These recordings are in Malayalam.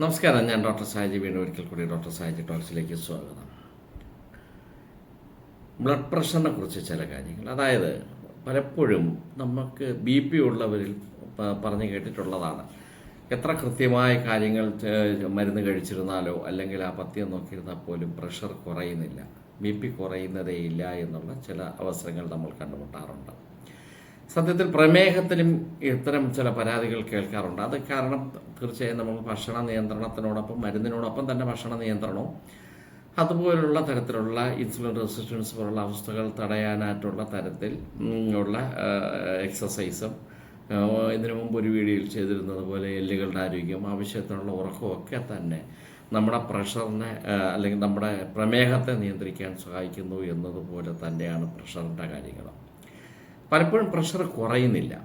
നമസ്കാരം, ഞാൻ ഡോക്ടർ സാജി. വീണ്ടും ഒരിക്കൽ കൂടി ഡോക്ടർ സാജി ടോക്സിലേക്ക് സ്വാഗതം. ബ്ലഡ് പ്രഷറിനെ കുറിച്ച് ചില കാര്യങ്ങൾ, അതായത് പലപ്പോഴും നമുക്ക് BP ഉള്ളവരിൽ പറഞ്ഞു കേട്ടിട്ടുള്ളതാണ്, എത്ര കൃത്യമായ കാര്യങ്ങൾ മരുന്ന് കഴിച്ചിരുന്നാലോ അല്ലെങ്കിൽ ആ പഥ്യം നോക്കിയിരുന്നാൽ പോലും പ്രഷർ കുറയുന്നില്ല, BP കുറയുന്നതേ ഇല്ല എന്നുള്ള ചില അവസരങ്ങൾ നമ്മൾ കണ്ടുമുട്ടാറുണ്ട്. സത്യത്തിൽ പ്രമേഹത്തിലും ഇത്തരം ചില പരാതികൾ കേൾക്കാറുണ്ട്. അത് കാരണം തീർച്ചയായും നമ്മൾ ഭക്ഷണ നിയന്ത്രണത്തിനോടൊപ്പം മരുന്നിനോടൊപ്പം തന്നെ ഭക്ഷണ നിയന്ത്രണവും അതുപോലുള്ള തരത്തിലുള്ള ഇൻസുലിൻ റെസിസ്റ്റൻസ് പോലുള്ള അവസ്ഥകൾ തടയാനായിട്ടുള്ള തരത്തിൽ ഉള്ള എക്സസൈസും, ഇതിനു മുമ്പ് ഒരു വീഡിയോയിൽ ചെയ്തിരുന്നത് പോലെ എല്ലുകളുടെ ആരോഗ്യം, ആവശ്യത്തിനുള്ള ഉറക്കമൊക്കെ തന്നെ നമ്മുടെ പ്രഷറിനെ അല്ലെങ്കിൽ നമ്മുടെ പ്രമേഹത്തെ നിയന്ത്രിക്കാൻ സഹായിക്കുന്നു എന്നതുപോലെ തന്നെയാണ് പ്രഷറിൻ്റെ കാര്യങ്ങൾ. പലപ്പോഴും പ്രഷർ കുറയുന്നില്ല.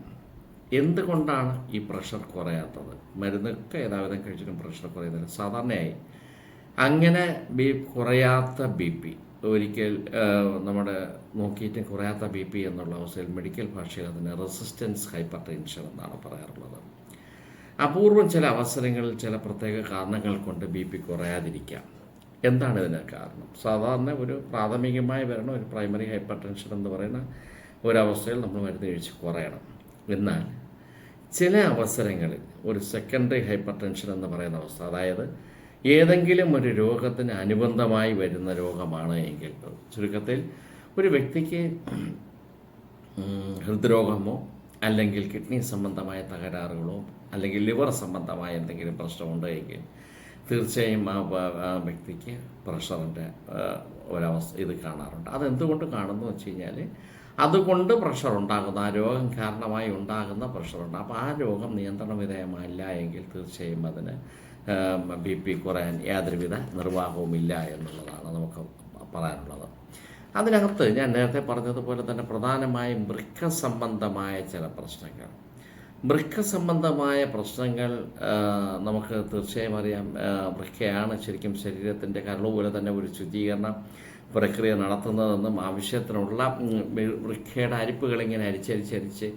എന്തുകൊണ്ടാണ് ഈ പ്രഷർ കുറയാത്തത്? മരുന്നൊക്കെ ഏതാവിധം കഴിച്ചിട്ടും പ്രഷർ കുറയുന്നില്ല. സാധാരണയായി അങ്ങനെ കുറയാത്ത BP, ഒരിക്കൽ നമ്മുടെ നോക്കിയിട്ടും കുറയാത്ത BP എന്നുള്ള അവസ്ഥയിൽ മെഡിക്കൽ ഭാഷയിൽ അതിന് റെസിസ്റ്റൻസ് ഹൈപ്പർ ടെൻഷൻ എന്നാണ് പറയാറുള്ളത്. അപൂർവം ചില അവസരങ്ങളിൽ ചില പ്രത്യേക കാരണങ്ങൾ കൊണ്ട് BP കുറയാതിരിക്കാം. എന്താണ് ഇതിന് കാരണം? സാധാരണ ഒരു പ്രാഥമികമായി വരണ ഒരു പ്രൈമറി ഹൈപ്പർ ടെൻഷൻ എന്ന് പറയുന്ന ഒരവസ്ഥയിൽ നമ്മൾ മരുന്ന് കഴിച്ച് കുറയണം. എന്നാൽ ചില അവസരങ്ങളിൽ ഒരു സെക്കൻഡറി ഹൈപ്പർ ടെൻഷൻ എന്ന് പറയുന്ന അവസ്ഥ, അതായത് ഏതെങ്കിലും ഒരു രോഗത്തിന് അനുബന്ധമായി വരുന്ന രോഗമാണ് എങ്കിൽ, ചുരുക്കത്തിൽ ഒരു വ്യക്തിക്ക് ഹൃദ്രോഗമോ അല്ലെങ്കിൽ കിഡ്നി സംബന്ധമായ തകരാറുകളോ അല്ലെങ്കിൽ ലിവർ സംബന്ധമായ എന്തെങ്കിലും പ്രശ്നമുണ്ട് എങ്കിൽ തീർച്ചയായും ആ വ്യക്തിക്ക് പ്രഷറിൻ്റെ ഒരവസ്ഥ ഇത് കാണാറുണ്ട്. അതെന്തുകൊണ്ട് കാണുന്നു വെച്ച് കഴിഞ്ഞാൽ, അതുകൊണ്ട് പ്രഷർ ഉണ്ടാകുന്ന, ആ രോഗം കാരണമായി ഉണ്ടാകുന്ന പ്രഷറുണ്ട്. അപ്പോൾ ആ രോഗം നിയന്ത്രണ വിധേയമല്ല എങ്കിൽ തീർച്ചയായും അതിന് BP കുറയാൻ യാതൊരുവിധ നിർവാഹവുമില്ല എന്നുള്ളതാണ് നമുക്ക് പറയാനുള്ളത്. അതിനകത്ത് ഞാൻ നേരത്തെ പറഞ്ഞതുപോലെ തന്നെ പ്രധാനമായും വൃക്ക സംബന്ധമായ ചില പ്രശ്നങ്ങൾ. വൃക്ക സംബന്ധമായ പ്രശ്നങ്ങൾ നമുക്ക് തീർച്ചയായും അറിയാം. വൃക്കയാണ് ശരിക്കും ശരീരത്തിൻ്റെ കരൾ പോലെ തന്നെ ഒരു ശുചീകരണ പ്രക്രിയ നടത്തുന്നതെന്നും ആവശ്യത്തിനുള്ള വൃക്കയുടെ അരിപ്പുകളിങ്ങനെ അരിച്ചരിച്ചരിച്ച്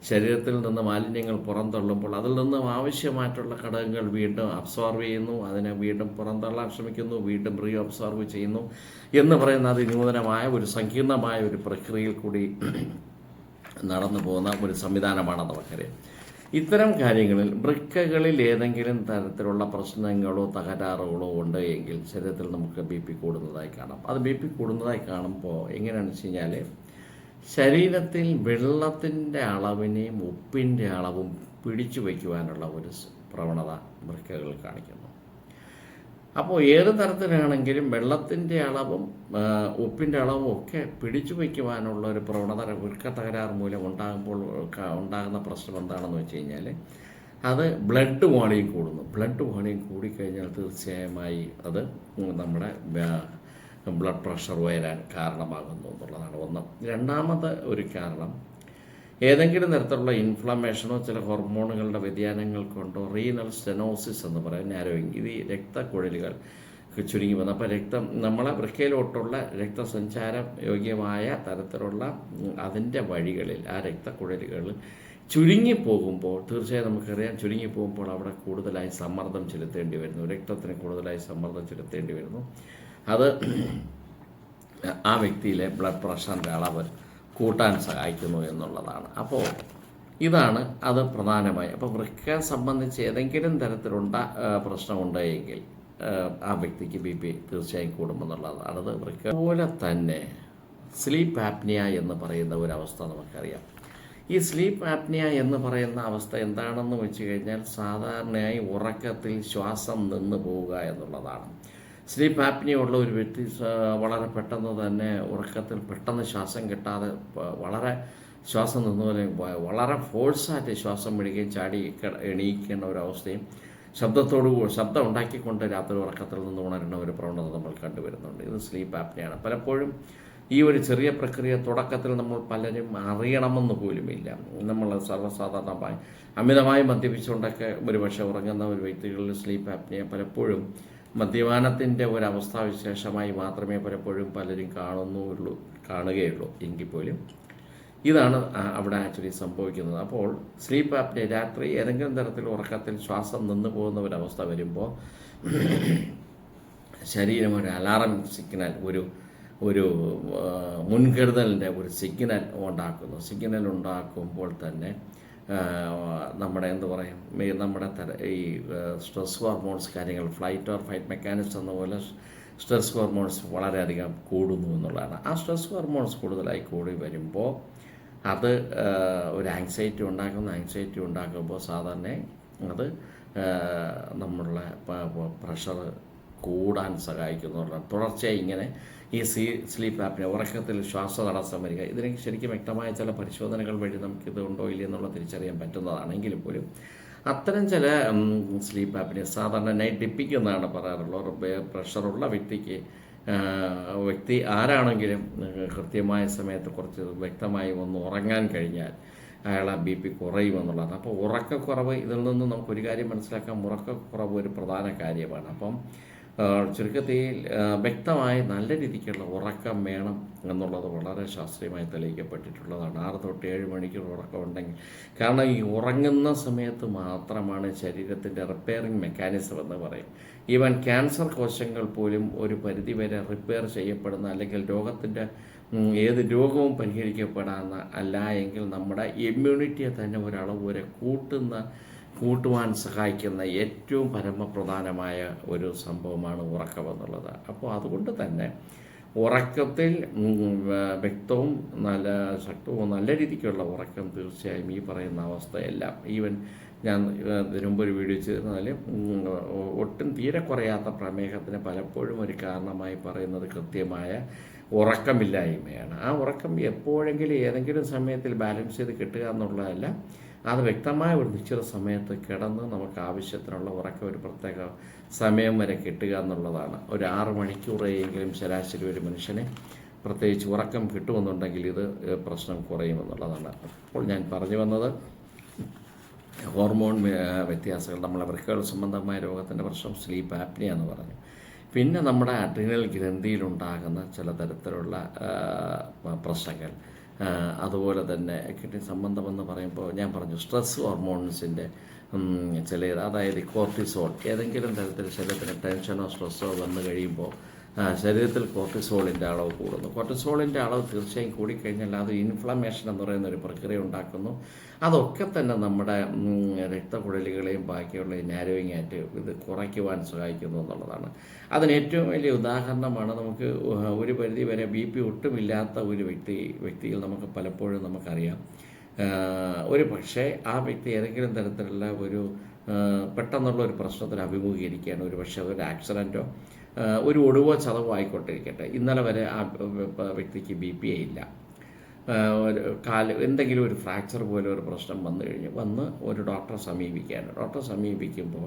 ശരീരത്തിൽ നിന്ന് മാലിന്യങ്ങൾ പുറന്തള്ളുമ്പോൾ അതിൽ നിന്നും ആവശ്യമായിട്ടുള്ള ഘടകങ്ങൾ വീണ്ടും അബ്സോർവ് ചെയ്യുന്നു, അതിനെ വീണ്ടും പുറന്തള്ളാൻ ശ്രമിക്കുന്നു, വീണ്ടും റീ അബ്സോർവ് ചെയ്യുന്നു എന്ന് പറയുന്ന അതിനൂതനമായ ഒരു സങ്കീർണമായ ഒരു പ്രക്രിയയിൽ കൂടി നടന്നു പോകുന്ന ഒരു സംവിധാനമാണ് നമുക്കറിയാം. ഇത്തരം കാര്യങ്ങളിൽ വൃക്കകളിൽ ഏതെങ്കിലും തരത്തിലുള്ള പ്രശ്നങ്ങളോ തകരാറുകളോ ഉണ്ട് എങ്കിൽ ശരീരത്തിൽ നമുക്ക് BP കൂടുന്നതായി കാണാം. അത് BP കൂടുന്നതായി കാണുമ്പോൾ എങ്ങനെയാണെന്ന് വെച്ച് കഴിഞ്ഞാൽ, ശരീരത്തിൽ വെള്ളത്തിൻ്റെ അളവിനെയും ഉപ്പിൻ്റെ അളവും പിടിച്ചു വയ്ക്കുവാനുള്ള ഒരു പ്രവണത വൃക്കകൾ കാണിക്കുന്നു. അപ്പോൾ ഏത് തരത്തിലാണെങ്കിലും വെള്ളത്തിൻ്റെ അളവും ഉപ്പിൻ്റെ അളവും ഒക്കെ പിടിച്ചു വയ്ക്കുവാനുള്ള ഒരു പ്രവണത വൃക്ക തകരാറ് മൂലം ഉണ്ടാകുന്ന പ്രശ്നം എന്താണെന്ന് വെച്ച് കഴിഞ്ഞാൽ, അത് ബ്ലഡ് വോളിയം കൂടുന്നു. ബ്ലഡ് വോളിയം കൂടിക്കഴിഞ്ഞാൽ തീർച്ചയായുമായി അത് നമ്മുടെ ബ്ലഡ് പ്രഷർ ഉയരാൻ കാരണമാകുന്നു എന്നുള്ളതാണ് ഒന്ന്. രണ്ടാമത് ഒരു കാരണം, ഏതെങ്കിലും തരത്തിലുള്ള ഇൻഫ്ലമേഷനോ ചില ഹോർമോണുകളുടെ വ്യതിയാനങ്ങൾ കൊണ്ടോ റീനൽ സ്റ്റെനോസിസ് എന്ന് പറയുന്ന നാരോയിങ്, ഇത് ഈ രക്തക്കുഴലുകൾ ചുരുങ്ങി വന്നു. അപ്പോൾ നമ്മളെ വൃക്കയിലോട്ടുള്ള രക്തസഞ്ചാരം യോഗ്യമായ തരത്തിലുള്ള അതിൻ്റെ വഴികളിൽ ആ രക്തക്കുഴലുകൾ ചുരുങ്ങിപ്പോകുമ്പോൾ തീർച്ചയായും നമുക്കറിയാം, ചുരുങ്ങിപ്പോകുമ്പോൾ അവിടെ കൂടുതലായി സമ്മർദ്ദം ചെലുത്തേണ്ടി വരുന്നു, രക്തത്തിന് കൂടുതലായി സമ്മർദ്ദം ചെലുത്തേണ്ടി വരുന്നു. അത് ആ വ്യക്തിയിലെ ബ്ലഡ് പ്രഷറിൻ്റെ അളവ് കൂട്ടാൻ സഹായിക്കുന്നു എന്നുള്ളതാണ്. അപ്പോൾ ഇതാണ് അത് പ്രധാനമായി. അപ്പോൾ വൃക്ക സംബന്ധിച്ച് ഏതെങ്കിലും തരത്തിലുള്ള പ്രശ്നമുണ്ടെങ്കിൽ ആ വ്യക്തിക്ക് BP തീർച്ചയായും കൂടുമെന്നുള്ളതാണ്. അത് വൃക്ക പോലെ തന്നെ സ്ലീപ്പ് ആപ്നിയ എന്ന് പറയുന്ന ഒരവസ്ഥ നമുക്കറിയാം. ഈ സ്ലീപ്പ് ആപ്നിയ എന്ന് പറയുന്ന അവസ്ഥ എന്താണെന്ന് വെച്ച് കഴിഞ്ഞാൽ, സാധാരണയായി ഉറക്കത്തിൽ ശ്വാസം നിന്ന് പോവുക എന്നുള്ളതാണ്. സ്ലീപ്പ് ആപ്നിയ ഉള്ള ഒരു വ്യക്തി വളരെ പെട്ടെന്ന് തന്നെ ഉറക്കത്തിൽ പെട്ടെന്ന് ശ്വാസം കിട്ടാതെ വളരെ ശ്വാസം നിന്നുപോലെ വളരെ ഫോഴ്സായിട്ട് ശ്വാസം വിടുകയും ചാടി എണീക്കേണ്ട ഒരവസ്ഥയും ശബ്ദം ഉണ്ടാക്കിക്കൊണ്ട് രാത്രി ഉറക്കത്തിൽ നിന്ന് ഉണരുന്ന ഒരു പ്രവണത നമ്മൾ കണ്ടുവരുന്നുണ്ട്. ഇത് സ്ലീപ്പ് ആപ്നിയാണ്. പലപ്പോഴും ഈ ഒരു ചെറിയ പ്രക്രിയ തുടക്കത്തിൽ നമ്മൾ പലരും അറിയണമെന്ന് പോലുമില്ല. നമ്മൾ സർവ്വസാധാരണമായി അമിതമായി മദ്യപിച്ചുകൊണ്ടൊക്കെ ഒരുപക്ഷെ ഉറങ്ങുന്ന ഒരു വ്യക്തികളിൽ സ്ലീപ്പ് ആപ്നിയ പലപ്പോഴും മദ്യപാനത്തിൻ്റെ ഒരവസ്ഥാവിശേഷമായി മാത്രമേ പലപ്പോഴും പലരും കാണുകയുള്ളൂ. എങ്കിൽ പോലും ഇതാണ് അവിടെ ആക്ച്വലി സംഭവിക്കുന്നത്. അപ്പോൾ സ്ലീപ്പ് ആപ്നിയ, രാത്രി ഏതെങ്കിലും തരത്തിൽ ഉറക്കത്തിൽ ശ്വാസം നിന്ന് പോകുന്ന ഒരവസ്ഥ വരുമ്പോൾ ശരീരം ഒരു അലാറം സിഗ്നൽ, ഒരു ഒരു മുൻകരുതലിൻ്റെ ഒരു സിഗ്നൽ ഉണ്ടാക്കുമ്പോൾ തന്നെ നമ്മുടെ എന്ത് പറയും, നമ്മുടെ ഈ സ്ട്രെസ് ഹോർമോൺസ് കാര്യങ്ങൾ, ഫ്ലൈറ്റ് ഓർ ഫൈറ്റ് മെക്കാനിസം എന്ന പോലെ സ്ട്രെസ് ഹോർമോൺസ് വളരെയധികം കൂടുന്നു എന്നുള്ളതാണ്. ആ സ്ട്രെസ് ഹോർമോൺസ് കൂടുതലായി കൂടി വരുമ്പോൾ അത് ഒരു ആങ്സൈറ്റി ഉണ്ടാക്കുമ്പോൾ സാധാരണ അത് നമ്മളുടെ പ്രഷർ കൂടാൻ സഹായിക്കുന്നുള്ളതാണ്. തുടർച്ചയായി ഇങ്ങനെ ഈ സ്ലീപ്പ് ആപ്നിയ, ഉറക്കത്തിൽ ശ്വാസതടസ്സം വരിക, ഇതിന് ശരിക്കും വ്യക്തമായ ചില പരിശോധനകൾ വഴി നമുക്കിത് ഉണ്ടോ ഇല്ല എന്നുള്ളത് തിരിച്ചറിയാൻ പറ്റുന്നതാണെങ്കിലും പോലും അത്തരം ചില സ്ലീപ്പ് ആപ്നിയ സാധാരണ നൈറ്റ് ഡിപ്പിക്കുന്നതാണ് പറയാറുള്ളത്. പ്രഷറുള്ള വ്യക്തി ആരാണെങ്കിലും കൃത്യമായ സമയത്ത് കുറച്ച് വ്യക്തമായി ഒന്ന് ഉറങ്ങാൻ കഴിഞ്ഞാൽ അയാളെ BP കുറയുമെന്നുള്ളതാണ്. അപ്പോൾ ഉറക്കക്കുറവ്, ഇതിൽ നിന്ന് നമുക്കൊരു കാര്യം മനസ്സിലാക്കാം, ഉറക്കക്കുറവ് ഒരു പ്രധാന കാര്യമാണ്. അപ്പം ചുരുക്കത്തിൽ വ്യക്തമായി നല്ല രീതിക്കുള്ള ഉറക്കം വേണം എന്നുള്ളത് വളരെ ശാസ്ത്രീയമായി തെളിയിക്കപ്പെട്ടിട്ടുള്ളതാണ്. 6 തൊട്ട് 7 മണിക്കൂർ ഉറക്കം ഉണ്ടെങ്കിൽ, കാരണം ഈ ഉറങ്ങുന്ന സമയത്ത് മാത്രമാണ് ശരീരത്തിൻ്റെ റിപ്പയറിങ് മെക്കാനിസം എന്ന് പറയും. ഈവൻ ക്യാൻസർ കോശങ്ങൾ പോലും ഒരു പരിധിവരെ റിപ്പയർ ചെയ്യപ്പെടുന്ന, അല്ലെങ്കിൽ ഏത് രോഗവും പരിഹരിക്കപ്പെടാവുന്ന, അല്ല എങ്കിൽ നമ്മുടെ ഇമ്മ്യൂണിറ്റിയെ തന്നെ ഒരളവ് വരെ കൂട്ടുവാൻ സഹായിക്കുന്ന ഏറ്റവും പരമപ്രധാനമായ ഒരു സംഭവമാണ് ഉറക്കമെന്നുള്ളത്. അപ്പോൾ അതുകൊണ്ട് തന്നെ ഉറക്കത്തിൽ വ്യക്തവും നല്ല ശക്തവും നല്ല രീതിക്കുള്ള ഉറക്കം തീർച്ചയായും ഈ പറയുന്ന അവസ്ഥയെല്ലാം, ഈവൻ ഞാൻ ഇതിനുമുമ്പ് ഒരു വീഡിയോ ചെയ്തിരുന്നാൽ ഒട്ടും തീരെ കുറയാത്ത പ്രമേഹത്തിന് പലപ്പോഴും ഒരു കാരണമായി പറയുന്നത് കൃത്യമായ ഉറക്കമില്ലായ്മയാണ്. ആ ഉറക്കം എപ്പോഴെങ്കിലും ഏതെങ്കിലും സമയത്തിൽ ബാലൻസ് ചെയ്ത് കിട്ടുക എന്നുള്ളതല്ല, അത് വ്യക്തമായ ഒരു നിശ്ചിത സമയത്ത് കിടന്ന് നമുക്ക് ആവശ്യത്തിനുള്ള ഉറക്കം ഒരു പ്രത്യേക സമയം വരെ കിട്ടുക എന്നുള്ളതാണ്. ഒരു 6 മണിക്കൂറെങ്കിലും ശരാശരി ഒരു മനുഷ്യനെ പ്രത്യേകിച്ച് ഉറക്കം കിട്ടുമെന്നുണ്ടെങ്കിൽ ഇത് പ്രശ്നം കുറയുമെന്നുള്ളതാണ്. അപ്പോൾ ഞാൻ പറഞ്ഞു വന്നത് ഹോർമോൺ വ്യത്യാസങ്ങൾ, നമ്മളെ വൃക്കകൾ സംബന്ധമായ രോഗത്തിൻ്റെ പ്രശ്നം സ്ലീപ്പ് ആപ്നിയ എന്ന് പറഞ്ഞു. പിന്നെ നമ്മുടെ അഡ്രിനൽ ഗ്രന്ഥിയിലുണ്ടാകുന്ന ചില തരത്തിലുള്ള പ്രശ്നങ്ങൾ, അതുപോലെ തന്നെ കിഡ്നി സംബന്ധമെന്ന് പറയുമ്പോൾ ഞാൻ പറഞ്ഞു സ്ട്രെസ് ഹോർമോൺസിൻ്റെ അതായത് കോർട്ടിസോൾ, ഏതെങ്കിലും തരത്തിൽ ശരീരത്തിന് ടെൻഷനോ സ്ട്രെസ്സോ വന്നു കഴിയുമ്പോൾ ശരീരത്തിൽ കോർട്ടിസോളിൻ്റെ അളവ് കൂടുന്നു. കോർട്ടിസോളിൻ്റെ അളവ് തീർച്ചയായും കൂടിക്കഴിഞ്ഞാൽ അത് ഇൻഫ്ലമേഷൻ എന്ന് പറയുന്ന ഒരു പ്രക്രിയ ഉണ്ടാക്കുന്നു. അതൊക്കെ തന്നെ നമ്മുടെ രക്തക്കുഴലുകളെയും ബാക്കിയുള്ള നാരോയിങ് ആയിട്ട് ഇത് കുറയ്ക്കുവാൻ സഹായിക്കുന്നു എന്നുള്ളതാണ്. അതിന് ഏറ്റവും വലിയ ഉദാഹരണമാണ്, നമുക്ക് ഒരു പരിധി വരെ BP ഒട്ടുമില്ലാത്ത ഒരു വ്യക്തിയിൽ നമുക്ക് പലപ്പോഴും നമുക്കറിയാം, ഒരു പക്ഷേ ആ വ്യക്തി ഏതെങ്കിലും തരത്തിലുള്ള ഒരു പെട്ടെന്നുള്ള ഒരു പ്രശ്നത്തിന് അഭിമുഖീകരിക്കുകയാണ്. ഒരു പക്ഷേ അതൊരു ആക്സിഡൻറ്റോ ഒരു ഒടിവോ ചതവോ ആയിക്കൊണ്ടിരിക്കട്ടെ, ഇന്നലെ വരെ ആ വ്യക്തിക്ക് BP ഇല്ല, എന്തെങ്കിലും ഒരു ഫ്രാക്ചർ പോലെ ഒരു പ്രശ്നം വന്ന് ഒരു ഡോക്ടറെ സമീപിക്കുമ്പോൾ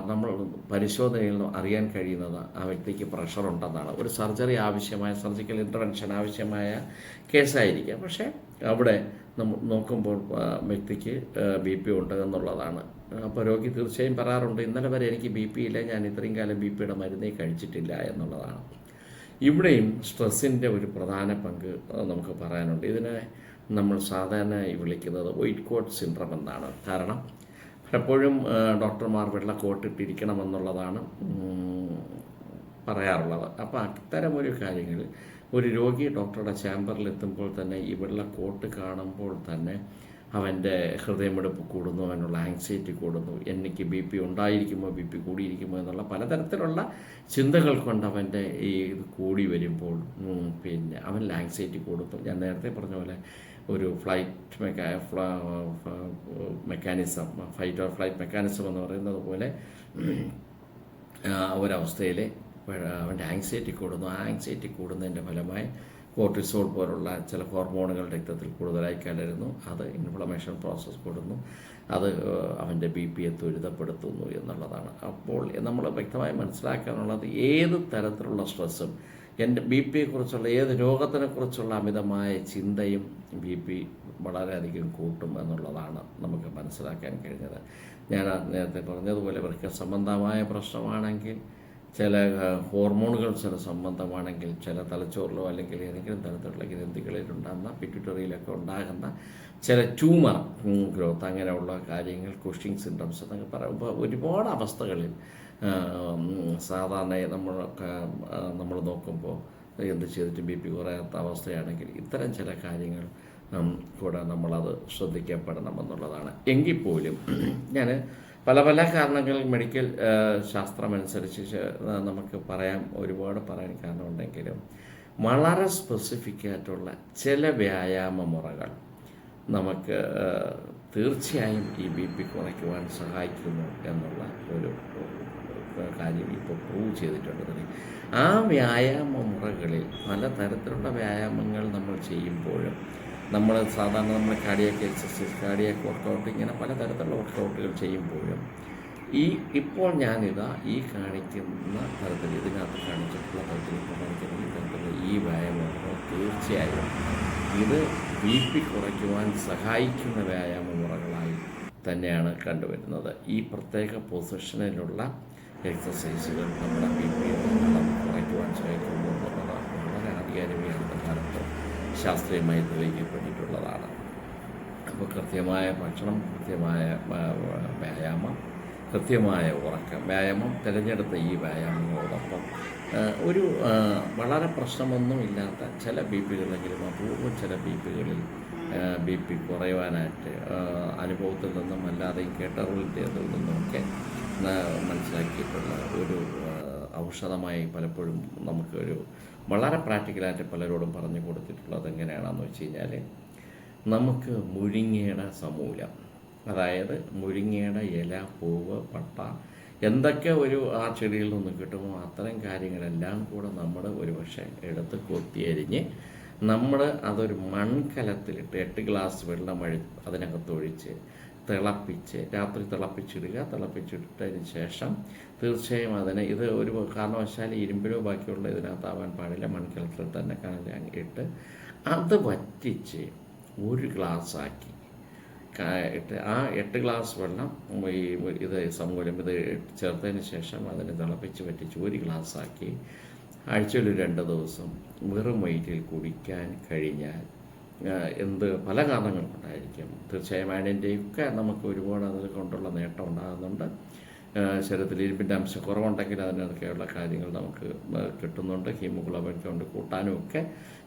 നമ്മൾ പരിശോധനയിൽ നിന്ന് അറിയാൻ കഴിയുന്നത് ആ വ്യക്തിക്ക് പ്രഷർ ഉണ്ടെന്നാണ്. ഒരു സർജിക്കൽ ഇൻ്റർവെൻഷൻ ആവശ്യമായ കേസായിരിക്കാം. പക്ഷേ അവിടെ നമ്മൾ നോക്കുമ്പോൾ വ്യക്തിക്ക് BP ഉണ്ട് എന്നുള്ളതാണ്. അപ്പോൾ രോഗി തീർച്ചയായും പറയാറുണ്ട്, ഇന്നലെ വരെ എനിക്ക് BP ഇല്ല, ഞാൻ ഇത്രയും കാലം BPയുടെ മരുന്നേ കഴിച്ചിട്ടില്ല എന്നുള്ളതാണ്. ഇവിടെയും സ്ട്രെസ്സിൻ്റെ ഒരു പ്രധാന പങ്ക് നമുക്ക് പറയാനുണ്ട്. ഇതിനെ നമ്മൾ സാധാരണയായി വിളിക്കുന്നത് വൈറ്റ് കോട്ട് സിൻഡ്രം എന്നാണ്. കാരണം പലപ്പോഴും ഡോക്ടർമാർ വെള്ള കോട്ടിട്ടിരിക്കണമെന്നുള്ളതാണ് പറയാറുള്ളത്. അപ്പോൾ അത്തരം ഒരു കാര്യങ്ങളിൽ ഒരു രോഗി ഡോക്ടറുടെ ചാമ്പറിൽ എത്തുമ്പോൾ തന്നെ ഈ വെള്ള കോട്ട് കാണുമ്പോൾ തന്നെ അവൻ്റെ ഹൃദയമിടിപ്പ് കൂടുന്നു, അവനുള്ള ആങ്സൈറ്റി കൂടുന്നു, എനിക്ക് BP ഉണ്ടായിരിക്കുമോ, BP കൂടിയിരിക്കുമോ എന്നുള്ള പലതരത്തിലുള്ള ചിന്തകൾ കൊണ്ട് അവൻ്റെ ഈ ഇത് കൂടി വരുമ്പോൾ പിന്നെ അവനിൽ ആങ്സൈറ്റി കൂടുന്നു. ഞാൻ നേരത്തെ പറഞ്ഞ പോലെ ഒരു ഫൈറ്റ് ഓർ ഫ്ലൈറ്റ് മെക്കാനിസം എന്ന് പറയുന്നത് പോലെ ഒരവസ്ഥയിൽ അവൻ്റെ ആങ്സൈറ്റി കൂടുന്നു. ആ ആങ്സൈറ്റി കൂടുന്നതിൻ്റെ ഫലമായി കോർട്ടിസോൾ പോലുള്ള ചില ഹോർമോണുകൾ രക്തത്തിൽ കൂടുതലായി കലരുന്നു. അത് ഇൻഫ്ലമേഷൻ പ്രോസസ്സ് കൂടുന്നു, അത് അവൻ്റെ BPയെ ത്വരിതപ്പെടുത്തുന്നു എന്നുള്ളതാണ്. അപ്പോൾ നമ്മൾ വ്യക്തമായി മനസ്സിലാക്കാനുള്ളത്, ഏത് തരത്തിലുള്ള സ്ട്രെസ്സും എൻ്റെ BPയെക്കുറിച്ചുള്ള ഏത് രോഗത്തിനെക്കുറിച്ചുള്ള അമിതമായ ചിന്തയും BP വളരെയധികം കൂട്ടും എന്നുള്ളതാണ് നമുക്ക് മനസ്സിലാക്കാൻ കഴിഞ്ഞത്. ഞാൻ നേരത്തെ പറഞ്ഞതുപോലെ വൃക്ക സംബന്ധമായ പ്രശ്നമാണെങ്കിൽ ചില ഹോർമോണുകൾ ചില സംബന്ധമാണെങ്കിൽ ചില തലച്ചോറിലോ അല്ലെങ്കിൽ ഏതെങ്കിലും തരത്തിലുള്ള ഗ്രന്ഥികളിലുണ്ടാകുന്ന പിറ്റ്യൂട്ടറിയിലൊക്കെ ഉണ്ടാകുന്ന ചില ട്യൂമർ ഗ്രോത്ത് അങ്ങനെയുള്ള കാര്യങ്ങൾ കുഷിംഗ് സിൻഡ്രംസ് എന്നൊക്കെ പറയുമ്പോൾ ഒരുപാട് അവസ്ഥകളിൽ സാധാരണ നമ്മൾ നോക്കുമ്പോൾ എന്ത് ചെയ്തിട്ട് ബി പി കുറയാത്ത അവസ്ഥയാണെങ്കിൽ ഇത്തരം ചില കാര്യങ്ങൾ കൂടെ നമ്മളത് ശ്രദ്ധിക്കപ്പെടണമെന്നുള്ളതാണ്. എങ്കിൽ പോലും ഞാൻ പല പല കാരണങ്ങൾ മെഡിക്കൽ ശാസ്ത്രമനുസരിച്ച് നമുക്ക് ഒരുപാട് പറയാൻ കാരണമുണ്ടെങ്കിലും വളരെ സ്പെസിഫിക് ആയിട്ടുള്ള ചില വ്യായാമ മുറകൾ നമുക്ക് തീർച്ചയായും ഈ ബി പി കുറയ്ക്കുവാൻ സഹായിക്കുന്നു എന്നുള്ള ഒരു കാര്യം ഇപ്പോൾ പ്രൂവ് ചെയ്തിട്ടുണ്ട്. ആ വ്യായാമ മുറകളിൽ പലതരത്തിലുള്ള വ്യായാമങ്ങൾ നമ്മൾ ചെയ്യുമ്പോഴും നമ്മൾ കാർഡിയാക് എക്സസൈസ്, കാർഡിയാക് വർക്കൗട്ട്, ഇങ്ങനെ പലതരത്തിലുള്ള വർക്കൗട്ടുകൾ ചെയ്യുമ്പോഴും ഇപ്പോൾ ഞാനിതാ ഈ കാണിക്കുന്ന തരത്തിൽ ഇതിനകത്ത് കാണിച്ചിട്ടുള്ള തരത്തിൽ ഇപ്പോൾ കാണിക്കുന്ന ഈ തരത്തിലുള്ള ഈ വ്യായാമങ്ങൾ തീർച്ചയായും ഇത് ബി പി കുറയ്ക്കുവാൻ സഹായിക്കുന്ന വ്യായാമ മുറകളായി തന്നെയാണ് കണ്ടുവരുന്നത്. ഈ പ്രത്യേക പൊസിഷനിലുള്ള എക്സസൈസുകൾ നമ്മുടെ ബി പി കുറയ്ക്കുവാൻ സഹായിക്കുന്നു എന്നുള്ളത് വളരെ ആധികാരികമായിട്ട് കാലത്ത് ശാസ്ത്രീയമായി തെളിയിക്കപ്പെട്ടിട്ടുള്ളതാണ്. അപ്പോൾ കൃത്യമായ ഭക്ഷണം, കൃത്യമായ വ്യായാമം, കൃത്യമായ ഉറക്കം, വ്യായാമം തിരഞ്ഞെടുത്ത ഈ വ്യായാമങ്ങളോടൊപ്പം ഒരു വളരെ പ്രശ്നമൊന്നുമില്ലാത്ത ചില ബി പികളെങ്കിലും അപൂർവം ചില ബി പികളിൽ ബി പി കുറയുവാനായിട്ട് അനുഭവത്തിൽ നിന്നും അല്ലാതെയും കേട്ടറിവിൽ നിന്നുമൊക്കെ മനസ്സിലാക്കിയിട്ടുള്ള ഒരു ഔഷധമായി പലപ്പോഴും നമുക്കൊരു വളരെ പ്രാക്ടിക്കലായിട്ട് പലരോടും പറഞ്ഞു കൊടുത്തിട്ടുള്ളത് എങ്ങനെയാണെന്ന് വെച്ച് കഴിഞ്ഞാൽ, നമുക്ക് മുരിങ്ങയുടെ സമൂലം, അതായത് മുരിങ്ങയുടെ ഇല, പൂവ്, പട്ട, എന്തൊക്കെ ആ ചെടിയിൽ നിന്ന് കിട്ടുമോ അത്തരം കാര്യങ്ങളെല്ലാം കൂടെ നമ്മൾ ഒരുപക്ഷെ എടുത്ത് കൊത്തിയരിഞ്ഞ് അതൊരു മൺകലത്തിലിട്ട് 8 ഗ്ലാസ് വെള്ളം അതിനകത്തൊഴിച്ച് തിളപ്പിച്ച് രാത്രി തിളപ്പിച്ചിടുക. തിളപ്പിച്ചിട്ടതിന് ശേഷം തീർച്ചയായും ഇത് ഒരു കാരണവശാൽ ഇരുമ്പിലോ ബാക്കിയുള്ള ഇതിനകത്താവാൻ പാടില്ല. മൺകലത്തിൽ തന്നെ ഇട്ട് അത് വറ്റിച്ച് 1 ഗ്ലാസ്സാക്കി ഇട്ട് ആ 8 ഗ്ലാസ് വെള്ളം ഇത് സമൂലം ഇത് ചേർത്തതിന് ശേഷം അതിനെ തിളപ്പിച്ച് വറ്റിച്ച് 1 ഗ്ലാസ്സാക്കി ആഴ്ചയിൽ 2 ദിവസം വെറും വയറ്റിൽ കുടിക്കാൻ കഴിഞ്ഞാൽ പല കാരണങ്ങൾ കൊണ്ടായിരിക്കും, തീർച്ചയായും അയണിൻ്റെയൊക്കെ നമുക്ക് ഒരുപാട് അതിൽ കൊണ്ടുള്ള നേട്ടം ഉണ്ടാകുന്നുണ്ട്. ശരീരത്തിൽ ഇരുമ്പിൻ്റെ അംശം കുറവുണ്ടെങ്കിൽ അതിനൊക്കെയുള്ള കാര്യങ്ങൾ നമുക്ക് കിട്ടുന്നുണ്ട്. ഹീമോഗ്ലോബിൻ കൊണ്ട് കൂട്ടാനും ഒക്കെ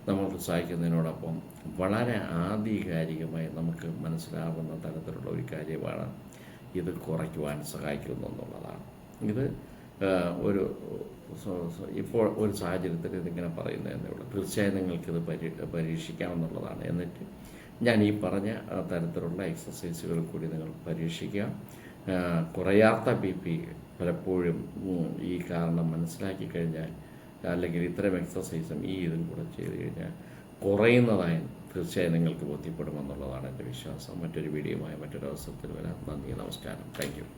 നമുക്ക് സഹായിക്കുന്നതിനോടൊപ്പം വളരെ ആധികാരികമായി നമുക്ക് മനസ്സിലാവുന്ന തരത്തിലുള്ള ഒരു കാര്യമാണ് ഇത് കുറയ്ക്കുവാൻ സഹായിക്കുന്നു എന്നുള്ളതാണ്. ഇത് ഇപ്പോൾ ഒരു സാഹചര്യത്തിൽ ഇതിങ്ങനെ പറയുന്നതെന്നേ ഉള്ളൂ. തീർച്ചയായും നിങ്ങൾക്കിത് പരീക്ഷിക്കാമെന്നുള്ളതാണ്. എന്നിട്ട് ഞാൻ ഈ പറഞ്ഞ തരത്തിലുള്ള എക്സസൈസുകൾ കൂടി നിങ്ങൾ പരീക്ഷിക്കുക. കുറയാത്ത ബി പി പലപ്പോഴും ഈ കാരണം മനസ്സിലാക്കി കഴിഞ്ഞാൽ, അല്ലെങ്കിൽ ഇത്തരം എക്സസൈസും ഇതും കൂടെ ചെയ്ത് കഴിഞ്ഞാൽ കുറയുന്നതായി തീർച്ചയായും നിങ്ങൾക്ക് ബോധ്യപ്പെടുമെന്നുള്ളതാണ് എൻ്റെ വിശ്വാസം. മറ്റൊരു വീഡിയോയുമായി മറ്റൊരു അവസരത്തിൽ വരാം. നന്ദി, നമസ്കാരം, താങ്ക് യു.